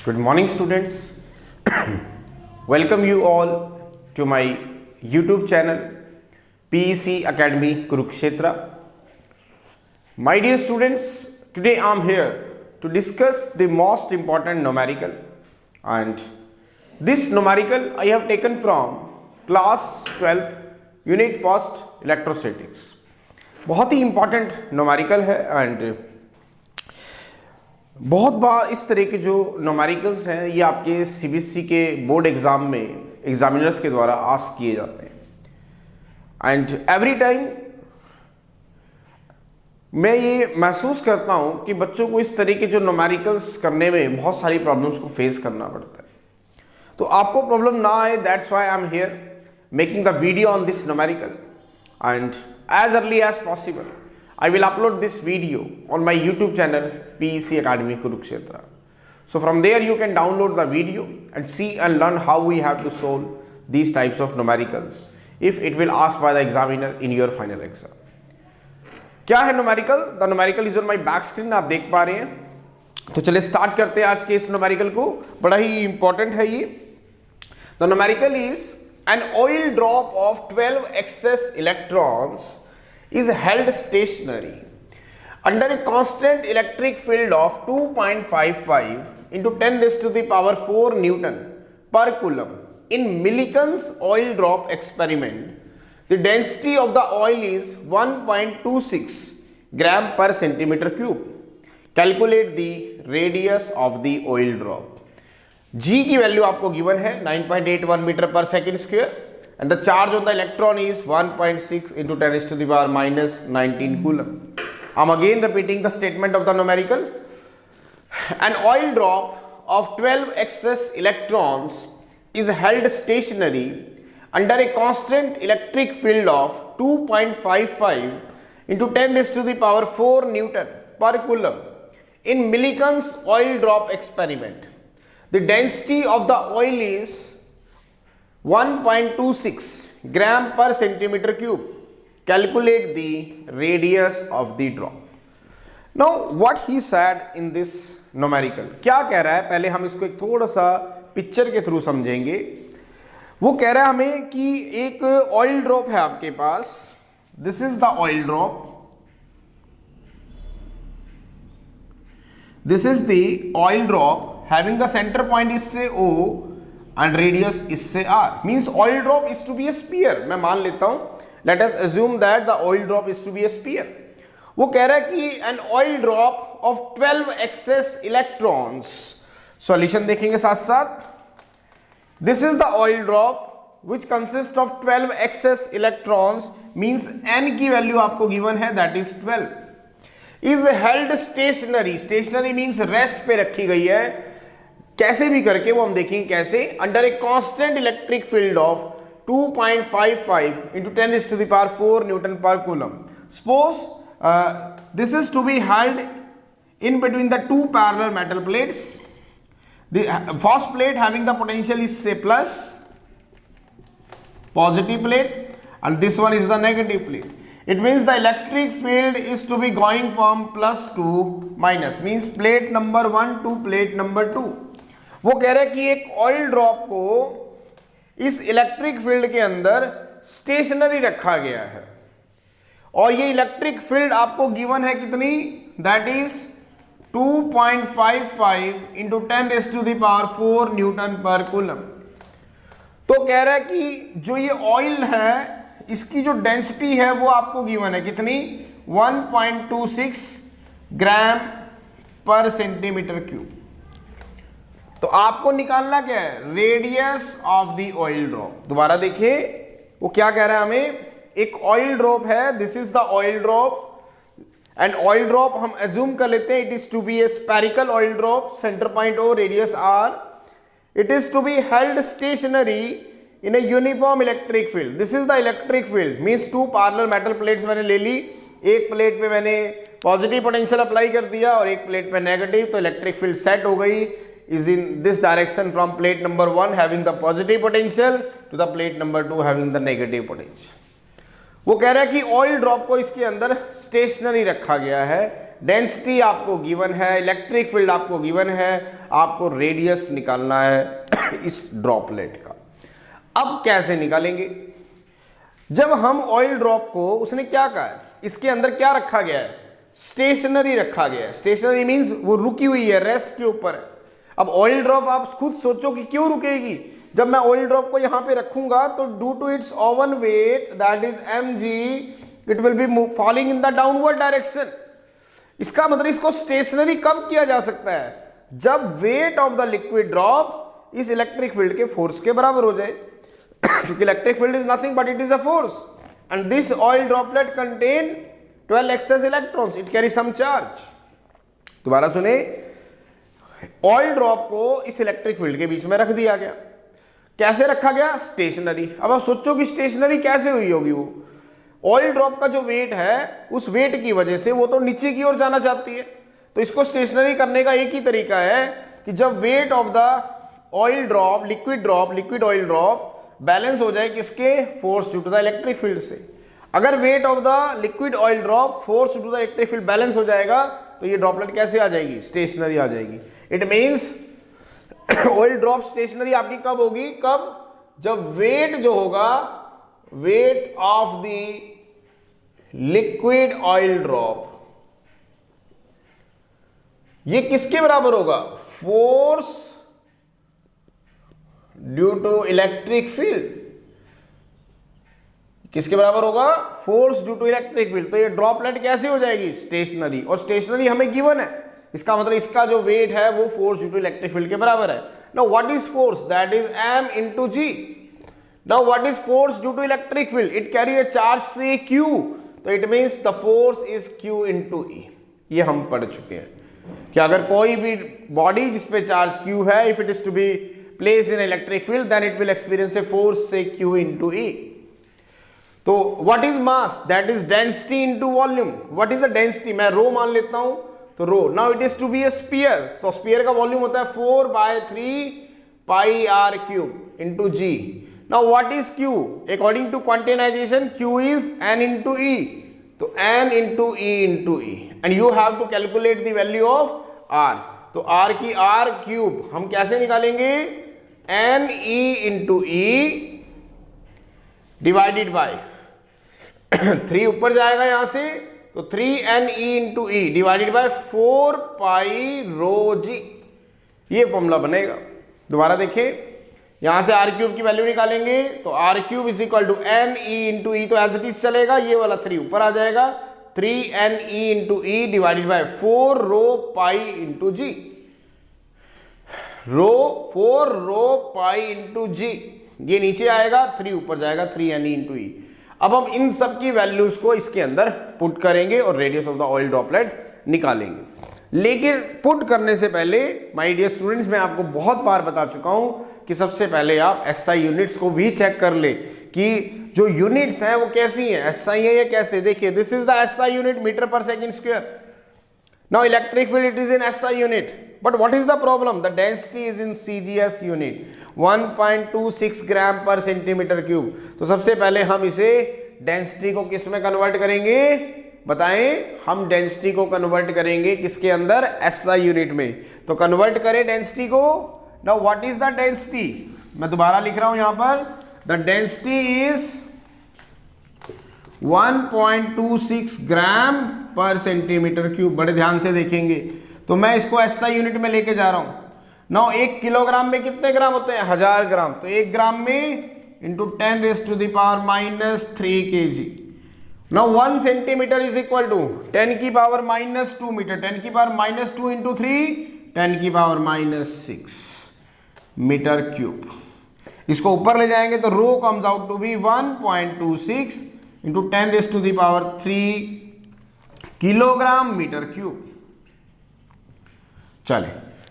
Good morning, students. Welcome you all to my YouTube channel PEC Academy Kurukshetra. My dear students, today I am here to discuss the most important numerical, and this numerical I have taken from class 12th unit 1st electrostatics. बहुत ही important numerical है and बहुत बार इस तरह के जो numericals हैं ये आपके सीबीएसई के बोर्ड एग्ज़ाम में एग्जामिनर्स के द्वारा आस्क किए जाते हैं एंड एवरी टाइम मैं ये महसूस करता हूँ कि बच्चों को इस तरह के जो न्यूमेरिकल्स करने में बहुत सारी प्रॉब्लम्स को फेस करना पड़ता है। तो आपको प्रॉब्लम ना आए, that's why I am here making the video on this numerical and as early as possible I will upload this video on my YouTube channel PEC Academy Kurukshetra. So from there you can download the video and see and learn how we have to solve these types of numericals if it will asked by the examiner in your final exam. क्या है numerical? The numerical is on my back screen, आप देख पा रहे हैं। तो चलिए start करते हैं आज के इस numerical को, बड़ा ही important है ये। The numerical is an oil drop of 12 excess electrons is held stationary under a constant electric field of 2.55 into 10 raised to the power 4 Newton per coulomb. In Millikan's oil drop experiment, the density of the oil is 1.26 gram per centimeter cube. Calculate the radius of the oil drop. G की value आपको given है 9.81 metre पर second square and the charge on the electron is 1.6 into 10 raised to the power minus 19 coulomb. I'm again repeating the statement of the numerical. An oil drop of 12 excess electrons is held stationary under a constant electric field of 2.55 into 10 raised to the power 4 Newton per coulomb. In Millikan's oil drop experiment, the density of the oil is 1.26 gram per centimeter cube. Calculate the radius of the drop. Now what he said in this numerical, क्या कह रहा है, पहले हम इसको एक थोड़ा सा पिक्चर के थ्रू समझेंगे। वो कह रहा है हमें कि एक ऑयल ड्रॉप है आपके पास, this is the oil drop, this is the oil drop having the centre point इससे O and radius इससे R, means oil drop is to be a sphere। मैं मान लेता हूं, let us assume that the oil drop is to be a sphere। वो कह रहा है कि an oil drop of 12 excess electrons, solution देखेंगे साथ साथ। this is the oil drop which consists of 12 excess electrons, means n की value आपको गिवन है, that is 12, is held stationary। stationary means rest पे रखी गई है, कैसे भी करके वो हम देखेंगे कैसे, under a constant electric field of 2.55 into 10 raised to the power 4 Newton per coulomb. Suppose this is to be held in between the two parallel metal plates. The first plate having the potential is say plus, positive plate, and this one is the negative plate. It means the electric field is to be going from plus to minus, means plate number 1 to plate number 2. वो कह रहे हैं कि एक oil drop को इस electric field के अंदर स्टेशनरी रखा गया है और ये इलेक्ट्रिक फील्ड आपको गिवन है कितनी, that is 2.55 into 10 raise to the power 4 newton पर कूलम। तो कह रहा है कि जो ये ऑयल है इसकी जो डेंसिटी है वो आपको गिवन है कितनी, 1.26 ग्राम पर सेंटीमीटर क्यूब। तो आपको निकालना क्या है, radius of the oil drop. दोबारा देखिए वो क्या कह रहा है हमें, एक ऑयल ड्रॉप है, this is the oil drop and oil drop हम एज्यूम कर लेते हैं it is to be a spherical oil drop, centre point O, radius R, it is to be held stationary in a uniform electric field. This is the electric field, means two parallel metal plates मैंने ले ली, एक plate पे मैंने positive potential apply कर दिया और एक plate पे नेगेटिव, तो इलेक्ट्रिक फील्ड सेट हो गई, is in this direction from plate number 1 having the positive potential to the plate number 2 having the negative potential। वो कह रहा है कि ऑयल ड्रॉप को इसके अंदर स्टेशनरी रखा गया है, डेंसिटी आपको गिवन है, इलेक्ट्रिक फील्ड आपको गिवन है, आपको रेडियस निकालना है इस ड्रॉपलेट का। अब कैसे निकालेंगे? जब हम ऑयल ड्रॉप को, उसने क्या कहा है, इसके अंदर क्या रखा गया है, स्टेशनरी रखा गया है। स्टेशनरी मींस वो रुकी हुई है, रेस्ट के ऊपर है। अब ऑयल ड्रॉप आप खुद सोचो कि क्यों रुकेगी। जब मैं ऑयल ड्रॉप को यहां पे रखूंगा तो due to its own weight that is mg it will be falling in the downward direction. इसका मतलब इसको स्टेशनरी कब किया जा सकता है? जब weight of the liquid drop इस इलेक्ट्रिक फील्ड के फोर्स के बराबर हो जाए क्योंकि electric field is nothing but it is a force and this oil droplet contain 12 excess electrons, it carries some charge। दोबारा सुने, ऑयल ड्रॉप को इस इलेक्ट्रिक फील्ड के बीच में रख दिया गया। कैसे रखा गया? स्टेशनरी। अब आप सोचो कि स्टेशनरी कैसे हुई होगी। वो ऑयल ड्रॉप का जो वेट है, उस वेट की वजह से वो तो नीचे की ओर जाना चाहती है, तो इसको स्टेशनरी करने का एक ही तरीका है कि जब weight of the oil drop, liquid oil drop balance हो जाए किसके? Force due to the electric field से। अगर weight of the liquid oil drop force due to the electric field balance हो जाएगा तो ये ड्रॉपलेट कैसे आ जाएगी? स्टेशनरी आ जाएगी। It means oil drop stationary आपकी कब होगी? कब? जब वेट जो होगा, weight of the liquid oil drop, ये किसके बराबर होगा? Force due to electric field. किसके बराबर होगा? Force due to electric field. तो ये ड्रॉपलेट कैसे हो जाएगी? स्टेशनरी। और स्टेशनरी हमें गिवन है, इसका मतलब इसका जो वेट है वो force due to electric field के बराबर है। Now what is force? That is m into g। Now what is force due to electric field? It carry a charge say q, तो it means the force is q into e। ये हम पढ़ चुके हैं कि अगर कोई भी बॉडी जिसपे चार्ज q है, if it is to be placed in electric field then it will experience a force से q into e। तो what is mass? That is density into volume. What is the density? मैं rho मान लेता हूं, तो rho. Now it is to be a sphere, तो sphere का volume होता है 4/3 pi r cube into g। Now what is q? According to quantization q is n into e, तो n into e into e and you have to calculate the value of r। तो r की r cube हम कैसे निकालेंगे? n e into e divided by 3 ऊपर जाएगा यहां से, तो 3 ne into e divided by 4 pi rho g. ये फॉर्मूला बनेगा। दोबारा देखें, यहां से आर क्यूब की वैल्यू निकालेंगे तो r cube is equal to n e into e, तो एज इट इज चलेगा, ये वाला 3 ऊपर आ जाएगा, 3 ne into e divided by 4 rho pi into g. 4 rho pi into g, ये नीचे आएगा, 3 ऊपर जाएगा, 3 ne इंटू ई। अब हम इन सब की वैल्यूज को इसके अंदर पुट करेंगे और radius of the oil droplet निकालेंगे। लेकिन पुट करने से पहले माय डियर स्टूडेंट्स, मैं आपको बहुत बार बता चुका हूं कि सबसे पहले आप एसआई यूनिट्स को भी चेक कर ले कि जो यूनिट्स हैं वो कैसी हैं, एसआई है या कैसे। देखिए, this is the SI unit, metre per second square. Now electric field it is in SI unit, but what is the problem? The density is in CGS unit, 1.26 ग्राम पर सेंटीमीटर क्यूब। तो सबसे पहले हम इसे डेंसिटी को किस में convert करेंगे? बताएं, हम डेंसिटी को कन्वर्ट करेंगे किसके अंदर? SI यूनिट में। तो कन्वर्ट करें डेंसिटी को। Now what is the density? मैं दोबारा लिख रहा हूं यहां पर, द डेंसिटी इज 1.26 ग्राम पर सेंटीमीटर क्यूब। बड़े ध्यान से देखेंगे, तो मैं इसको SI यूनिट में लेके जा रहा हूं। नाउ 1 किलोग्राम में कितने ग्राम होते हैं? 1000 ग्राम। तो 1 ग्राम में into 10 raise to the power -3 kg। Now 1 centimetre is equal to 10 की पावर -2 मीटर, 10 की पावर -2 इंटू 3, 10 की पावर -6 मीटर क्यूब। इसको ऊपर ले जाएंगे तो rho comes out to be 1.26 into 10 raise to the power 3 kilogram metre cube. चले,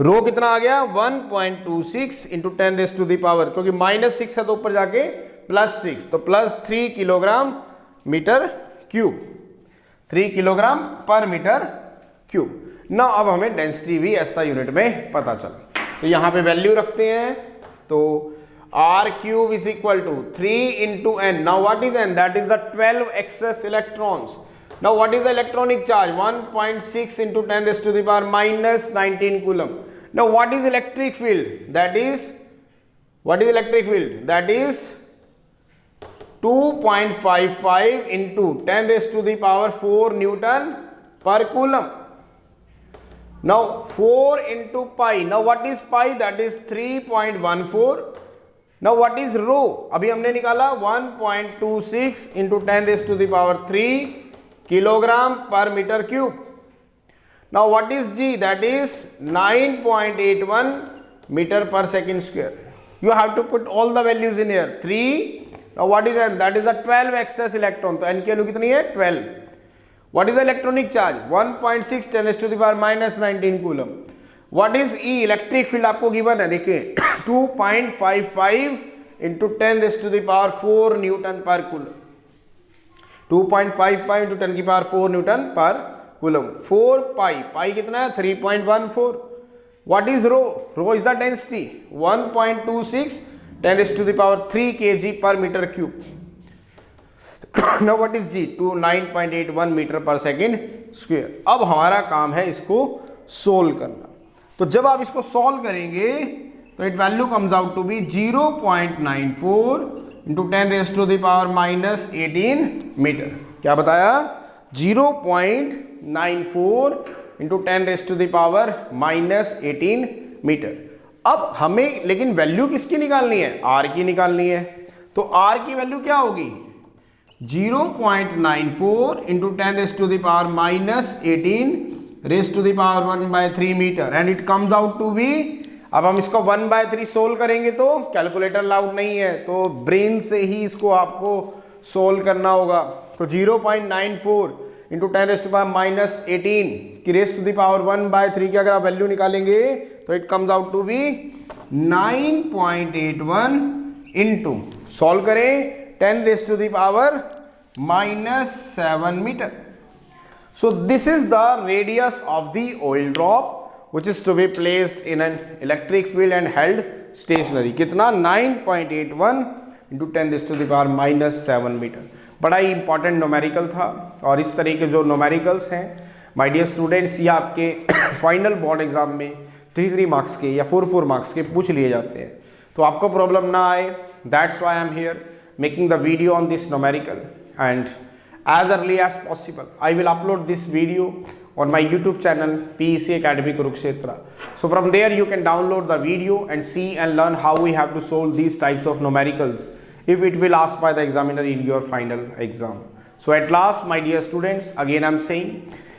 rho कितना आ गया? 1.26 into 10 raise to the power, क्योंकि -6 है तो ऊपर जाके +6, तो +3 kilogram metre cube, 3 kilogram per metre cube. ना अब हमें डेंसिटी भी SI यूनिट में पता चला, तो यहां पे वैल्यू रखते हैं। तो R cube is equal to 3 into n. Now what is n? That is the 12 excess electrons. Now what is the electronic charge? 1.6 into 10 raised to the power minus 19 coulomb. Now what is electric field? That is, what is electric field? That is 2.55 into 10 raised to the power 4 Newton per coulomb. Now 4 into pi. Now what is pi? That is 3.14. Now what is rho? अभी हमने निकाला 1.26 into 10 raised to the power 3 kilogram per meter cube. Now what is g? That is 9.81 meter per second square. You have to put all the values in here. 3. Now what is n? That is the 12 excess electron. तो n की value कितनी है? 12. What is the electronic charge? 1.6 10 raised to the power minus 19 coulomb. What is E? Electric field आपको given है, देखिए 2.55 into 10 raised to the power 4 Newton per coulomb. 2.55 into 10 की power 4 Newton per coulomb. 4 pi. Pi कितना है? 3.14. What is rho? Rho is the density. 1.26 10 raised to the power 3 kg per meter cube. Now what is g? 9.81 meter per second square. अब हमारा काम है इसको solve करना. तो जब आप इसको सोल्व करेंगे तो it value comes out to be 0.94 into 10 raise to the power minus 18 metre. क्या बताया? 0.94 into 10 raise to the power minus 18 metre. अब हमें लेकिन वैल्यू किसकी निकालनी है? आर की निकालनी है. तो आर की वैल्यू क्या होगी? 0.94 into 10 raise to the power minus 18 raise to the power 1/3 metre and it comes out to be. अब हम इसको 1/3 सोल्व करेंगे तो कैलकुलेटर अलाउड नहीं है, तो ब्रेन से ही इसको आपको सोल्व करना होगा. तो 0.94 into 10 raise to power minus 18 की रेज़ टू द पावर 1/3 की अगर आप वैल्यू निकालेंगे तो it comes out to be 9.81 into, solve करें, 10 raised to the power minus 7 meter. So this is the radius of the oil drop which is to be placed in an electric field and held stationary. कितना? 9.81 into 10 raised to the power minus 7 meter. बड़ा ही important numerical था और इस तरह के जो numericals हैं my dear students ये आपके फाइनल बोर्ड एग्जाम में 3 मार्क्स के या 4 मार्क्स के पूछ लिए जाते हैं. तो आपको प्रॉब्लम ना आए, that's why I am here making the video on this numerical, and as early as possible I will upload this video on my YouTube channel PEC Academy Kurukshetra. So from there you can download the video and see and learn how we have to solve these types of numericals if it will asked by the examiner in your final exam. So at last my dear students, again I'm saying,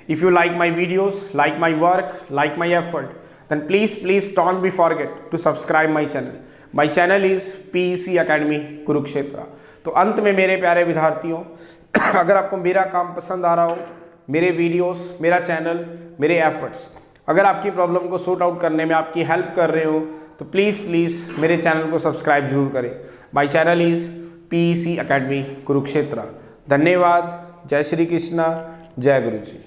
if you like my videos, like my work, like my effort, then please don't be forget to subscribe my channel. My channel is PEC Academy Kurukshetra. तो अंत में मेरे प्यारे विद्यार्थियों, अगर आपको मेरा काम पसंद आ रहा हो, मेरे वीडियोस, मेरा चैनल, मेरे एफर्ट्स अगर आपकी प्रॉब्लम को सॉर्ट आउट करने में आपकी हेल्प कर रहे हो तो प्लीज़ मेरे चैनल को सब्सक्राइब जरूर करें. My channel is PEC Academy Kurukshetra. धन्यवाद. जय श्री कृष्णा. जय गुरु जी.